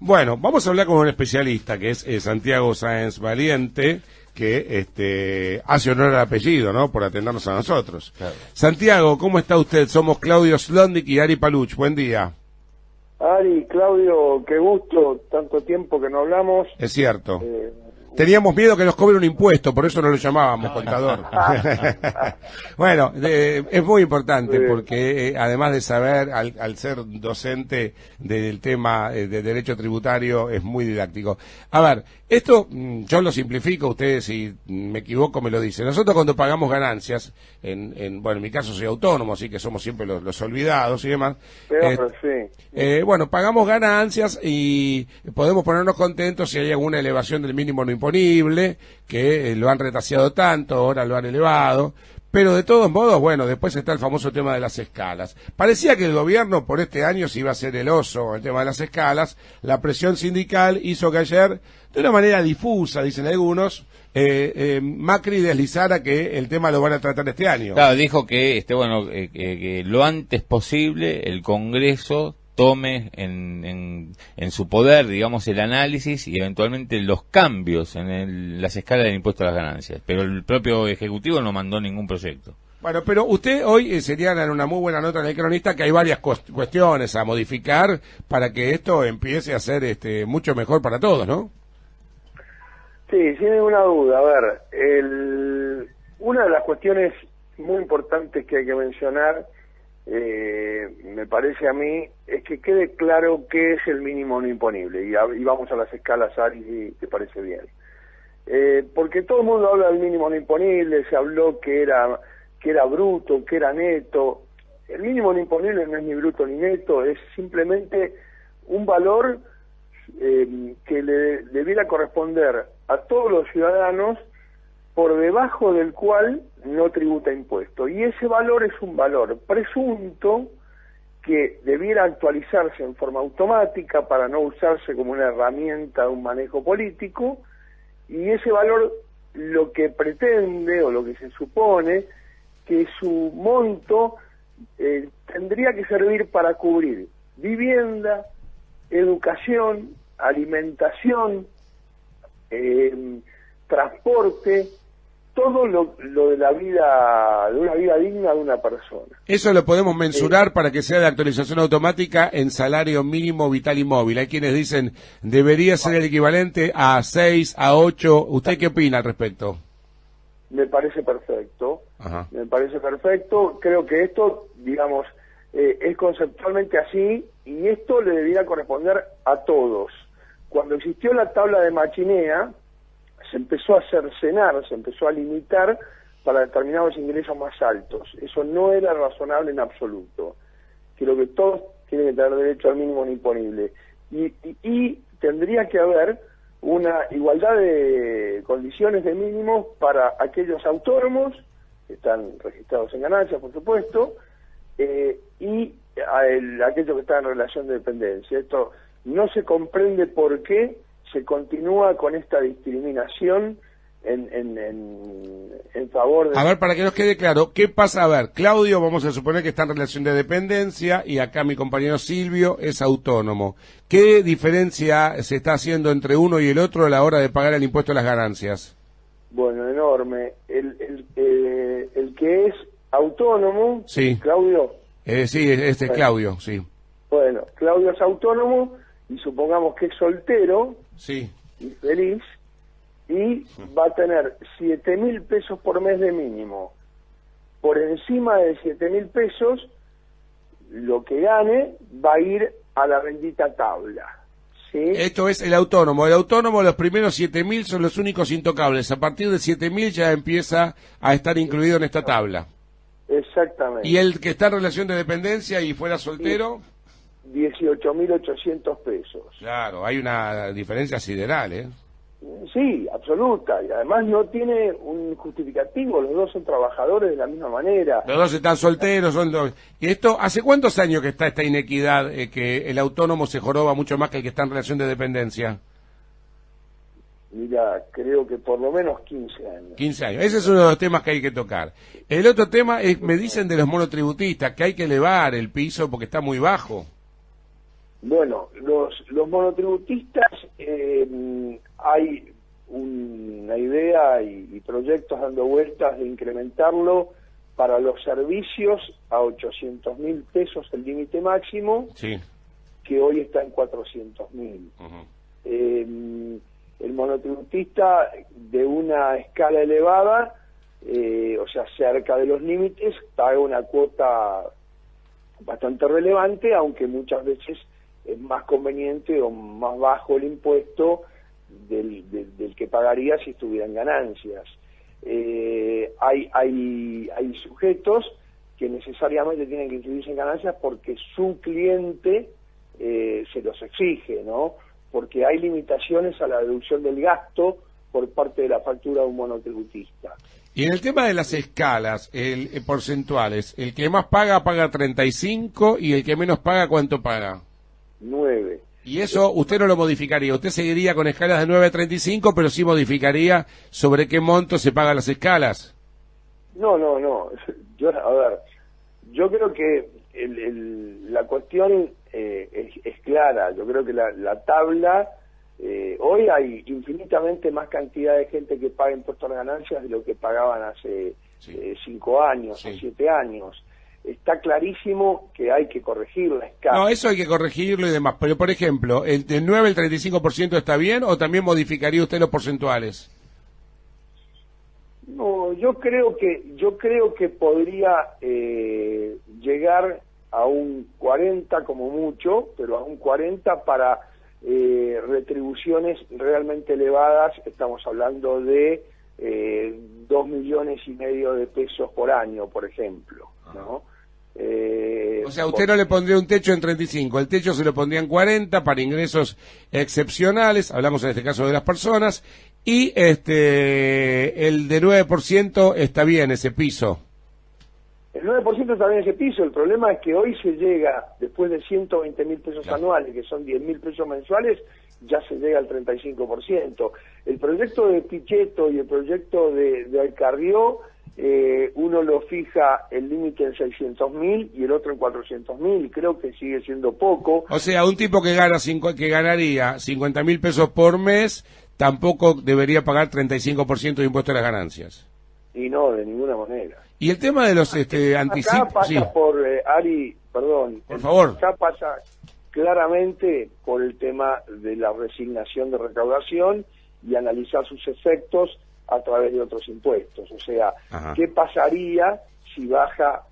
Bueno, vamos a hablar con un especialista que es Santiago Sáenz Valiente, que hace honor al apellido, ¿no? Por atendernos a nosotros. Claro. Santiago, ¿cómo está usted? Somos Claudio Slondik y Ari Paluch. Buen día. Ari, Claudio, qué gusto, tanto tiempo que no hablamos. Es cierto. Teníamos miedo que nos cobre un impuesto, por eso no lo llamábamos contador. Bueno, es muy importante porque además de saber, al ser docente del tema de derecho tributario, es muy didáctico. A ver, esto yo lo simplifico, ustedes si me equivoco me lo dicen. Nosotros cuando pagamos ganancias, bueno, en mi caso soy autónomo, así que somos siempre los olvidados y demás. Pero sí. Bueno, pagamos ganancias y podemos ponernos contentos si hay alguna elevación del mínimo no imponible, que lo han retaseado tanto, ahora lo han elevado, pero de todos modos, bueno, después está el famoso tema de las escalas. Parecía que el gobierno por este año se iba a hacer el oso, el tema de las escalas. La presión sindical hizo que ayer, de una manera difusa, dicen algunos, Macri deslizara que el tema lo van a tratar este año. Claro, dijo que que lo antes posible el Congreso tome en su poder, digamos, el análisis y eventualmente los cambios en las escalas del impuesto a las ganancias. Pero el propio Ejecutivo no mandó ningún proyecto. Bueno, pero usted hoy señala en una muy buena nota en el Cronista que hay varias cuestiones a modificar para que esto empiece a ser mucho mejor para todos, ¿no? Sí, sin ninguna duda. A ver, una de las cuestiones muy importantes que hay que mencionar, me parece a mí, es que quede claro qué es el mínimo no imponible. Y vamos a las escalas, Ari, si te parece bien. Porque todo el mundo habla del mínimo no imponible, se habló que era bruto, que era neto. El mínimo no imponible no es ni bruto ni neto, es simplemente un valor que le debiera corresponder a todos los ciudadanos, por debajo del cual no tributa impuesto. Y ese valor es un valor presunto que debiera actualizarse en forma automática para no usarse como una herramienta de un manejo político, y ese valor lo que pretende, o lo que se supone, que su monto tendría que servir para cubrir vivienda, educación, alimentación, transporte, todo lo de la vida, de una vida digna de una persona. Eso lo podemos mensurar para que sea de actualización automática en salario mínimo vital y móvil. Hay quienes dicen debería ser el equivalente a 6, a 8. ¿Usted qué opina al respecto? Me parece perfecto. Ajá. Me parece perfecto. Creo que esto, digamos, es conceptualmente así, y esto le debiera corresponder a todos. Cuando existió la tabla de Machinea, se empezó a cercenar, se empezó a limitar para determinados ingresos más altos. Eso no era razonable en absoluto. Creo que todos tienen que tener derecho al mínimo no imponible. Y tendría que haber una igualdad de condiciones de mínimos para aquellos autónomos, que están registrados en ganancias, por supuesto, y aquellos que están en relación de dependencia. Esto no se comprende por qué se continúa con esta discriminación en favor de... A ver, para que nos quede claro, ¿qué pasa? A ver, Claudio, vamos a suponer que está en relación de dependencia, y acá mi compañero Silvio es autónomo. ¿Qué diferencia se está haciendo entre uno y el otro a la hora de pagar el impuesto a las ganancias? Bueno, enorme. El que es autónomo, sí. Claudio... sí, es Claudio, sí. Bueno, Claudio es autónomo, y supongamos que es soltero, sí, y feliz, y va a tener 7.000 pesos por mes de mínimo. Por encima de 7.000 pesos, lo que gane va a ir a la bendita tabla. ¿Sí? Esto es el autónomo. El autónomo, los primeros 7.000 son los únicos intocables. A partir de 7.000 ya empieza a estar incluido en esta tabla. Exactamente. ¿Y el que está en relación de dependencia y fuera soltero? 18.800 pesos. Claro, hay una diferencia sideral, ¿eh? Sí, absoluta, y además no tiene un justificativo, los dos son trabajadores de la misma manera. Los dos están solteros, son dos. ¿Y esto, hace cuántos años que está esta inequidad, que el autónomo se joroba mucho más que el que está en relación de dependencia? Mira, creo que por lo menos 15 años. 15 años, ese es uno de los temas que hay que tocar. El otro tema es, me dicen de los monotributistas, que hay que elevar el piso porque está muy bajo. Bueno, los monotributistas, hay una idea y proyectos dando vueltas de incrementarlo para los servicios a 800.000 pesos el límite máximo, Sí. que hoy está en 400.000. Ujú. El monotributista de una escala elevada, o sea, cerca de los límites, paga una cuota bastante relevante, aunque muchas veces es más conveniente o más bajo el impuesto del que pagaría si estuviera en ganancias. Hay sujetos que necesariamente tienen que inscribirse en ganancias porque su cliente se los exige, ¿no? Porque hay limitaciones a la deducción del gasto por parte de la factura de un monotributista. Y en el tema de las escalas porcentuales, el que más paga 35 y el que menos paga, ¿cuánto paga? 9. Y eso usted no lo modificaría, usted seguiría con escalas de 9 a 35, pero sí modificaría sobre qué monto se pagan las escalas. No. Yo creo que la cuestión es clara. Yo creo que la tabla, hoy hay infinitamente más cantidad de gente que paga impuestos a las ganancias de lo que pagaban hace 5 años o 7 años. Está clarísimo que hay que corregir la escala. No, eso hay que corregirlo y demás, pero por ejemplo, ¿el del 9 al 35% está bien o también modificaría usted los porcentuales? No, yo creo que podría llegar a un 40 como mucho, pero a un 40 para retribuciones realmente elevadas. Estamos hablando de 2,5 millones de pesos por año, por ejemplo, ¿no? O sea, usted no le pondría un techo en 35, el techo se lo pondría en 40 para ingresos excepcionales, hablamos en este caso de las personas, y el de 9% está bien ese piso. El 9% está bien ese piso. El problema es que hoy se llega, después de 120.000 pesos anuales, que son 10.000 pesos mensuales, ya se llega al 35%. El proyecto de Pichetto y el proyecto de Alcarrió, uno lo fija el límite en 600.000 y el otro en 400.000. Creo que sigue siendo poco. O sea, un tipo que ganaría 50.000 pesos por mes, tampoco debería pagar 35% de impuesto a las ganancias. Y no, de ninguna manera. Y el tema de los anticipos... Acá pasa por, Ari, perdón. Por favor. Acá pasa claramente por el tema de la resignación de recaudación y analizar sus efectos a través de otros impuestos. O sea, Ajá. ¿qué pasaría si baja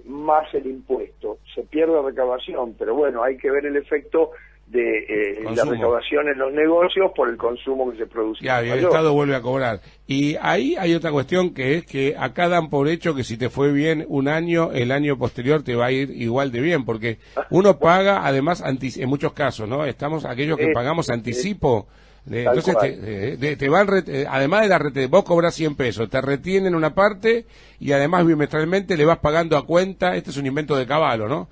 más el impuesto? Se pierde recaudación, pero bueno, hay que ver el efecto de la recaudación en los negocios por el consumo que se produce. Ya, y el Estado vuelve a cobrar. Y ahí hay otra cuestión que es que acá dan por hecho que si te fue bien un año, el año posterior te va a ir igual de bien, porque uno paga además, en muchos casos, ¿no? Estamos aquellos que pagamos anticipo. Entonces te van, además de vos cobras 100 pesos, te retienen una parte y además bimestralmente le vas pagando a cuenta, este es un invento de Caballo, ¿no?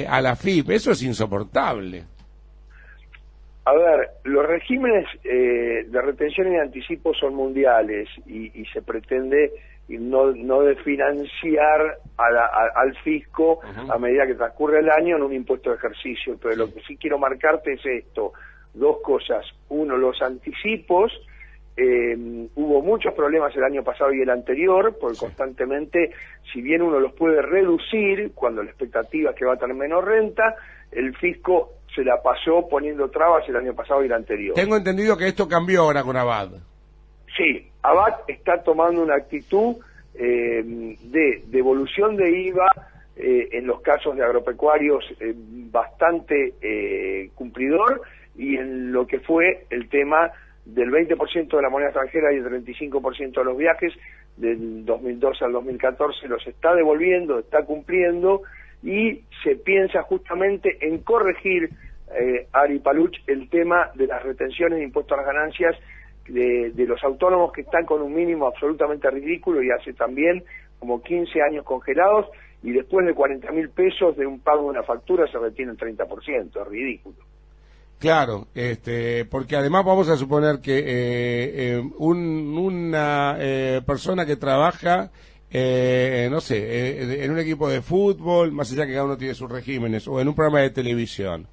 A la FIP, eso es insoportable. A ver, los regímenes de retención y de anticipo son mundiales y se pretende no de financiar al fisco a medida que transcurre el año en un impuesto de ejercicio, pero lo que sí quiero marcarte es esto. Dos cosas. Uno, los anticipos. Hubo muchos problemas el año pasado y el anterior, porque constantemente, si bien uno los puede reducir, cuando la expectativa es que va a tener menos renta, el fisco se la pasó poniendo trabas el año pasado y el anterior. Tengo entendido que esto cambió ahora con Abad. Sí, Abad está tomando una actitud de devolución de IVA en los casos de agropecuarios bastante cumplidor, y en lo que fue el tema del 20% de la moneda extranjera y el 35% de los viajes del 2012 al 2014 los está devolviendo, está cumpliendo, y se piensa justamente en corregir, Ari Paluch, el tema de las retenciones de impuestos a las ganancias de los autónomos que están con un mínimo absolutamente ridículo y hace también como 15 años congelados, y después de 40.000 pesos de un pago de una factura se retiene el 30%, es ridículo. Claro, porque además vamos a suponer que una persona que trabaja, no sé, en un equipo de fútbol, más allá que cada uno tiene sus regímenes, o en un programa de televisión,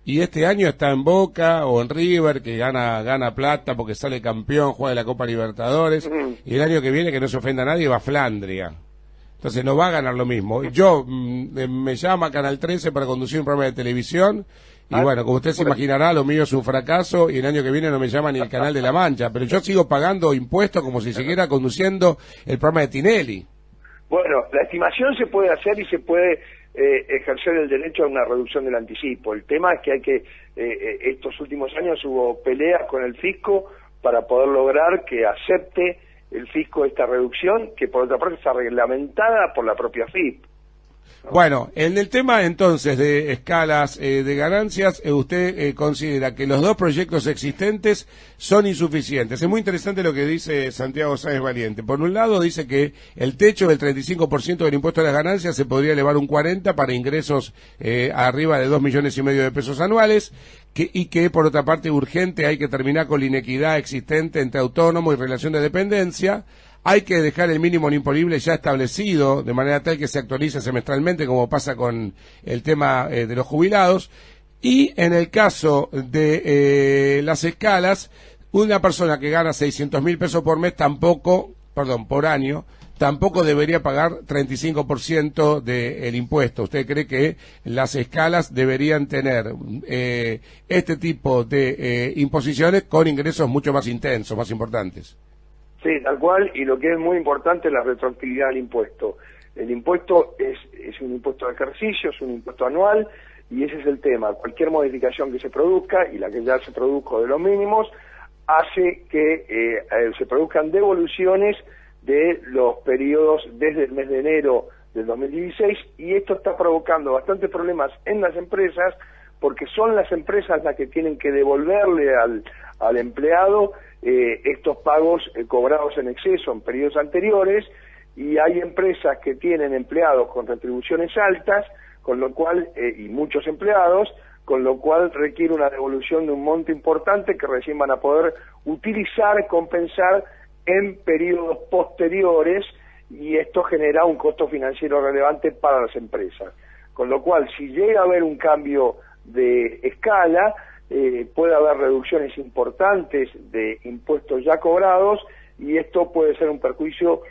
y este año está en Boca o en River, que gana plata porque sale campeón, juega la Copa Libertadores, y el año que viene, que no se ofenda a nadie, va a Flandria. Entonces no va a ganar lo mismo. Yo me llama Canal 13 para conducir un programa de televisión, y bueno, como usted se imaginará, lo mío es un fracaso, y el año que viene no me llama ni el Canal de la Mancha, pero yo sigo pagando impuestos como si siguiera conduciendo el programa de Tinelli. Bueno, la estimación se puede hacer y se puede ejercer el derecho a una reducción del anticipo. El tema es que hay que, estos últimos años hubo peleas con el fisco para poder lograr que acepte el fisco esta reducción, que por otra parte está reglamentada por la propia FIP. Bueno, en el tema entonces de escalas de ganancias, usted considera que los dos proyectos existentes son insuficientes. Es muy interesante lo que dice Santiago Sáenz Valiente. Por un lado dice que el techo del 35% del impuesto a las ganancias se podría elevar un 40% para ingresos arriba de 2,5 millones de pesos anuales, y que por otra parte urgente hay que terminar con la inequidad existente entre autónomo y relación de dependencia. Hay que dejar el mínimo no imponible ya establecido, de manera tal que se actualice semestralmente, como pasa con el tema de los jubilados. Y en el caso de las escalas, una persona que gana 600.000 pesos por mes por año, tampoco debería pagar 35% del impuesto. ¿Usted cree que las escalas deberían tener este tipo de imposiciones con ingresos mucho más intensos, más importantes? Sí, tal cual, y lo que es muy importante es la retroactividad del impuesto. El impuesto es un impuesto de ejercicio, es un impuesto anual, y ese es el tema. Cualquier modificación que se produzca, y la que ya se produjo de los mínimos, hace que se produzcan devoluciones de los periodos desde el mes de enero del 2016, y esto está provocando bastantes problemas en las empresas, porque son las empresas las que tienen que devolverle al empleado estos pagos cobrados en exceso en periodos anteriores, y hay empresas que tienen empleados con retribuciones altas, con lo cual y muchos empleados, con lo cual requiere una devolución de un monto importante que recién van a poder utilizar, compensar en periodos posteriores, y esto genera un costo financiero relevante para las empresas. Con lo cual, si llega a haber un cambio de escala, puede haber reducciones importantes de impuestos ya cobrados, y esto puede ser un perjuicio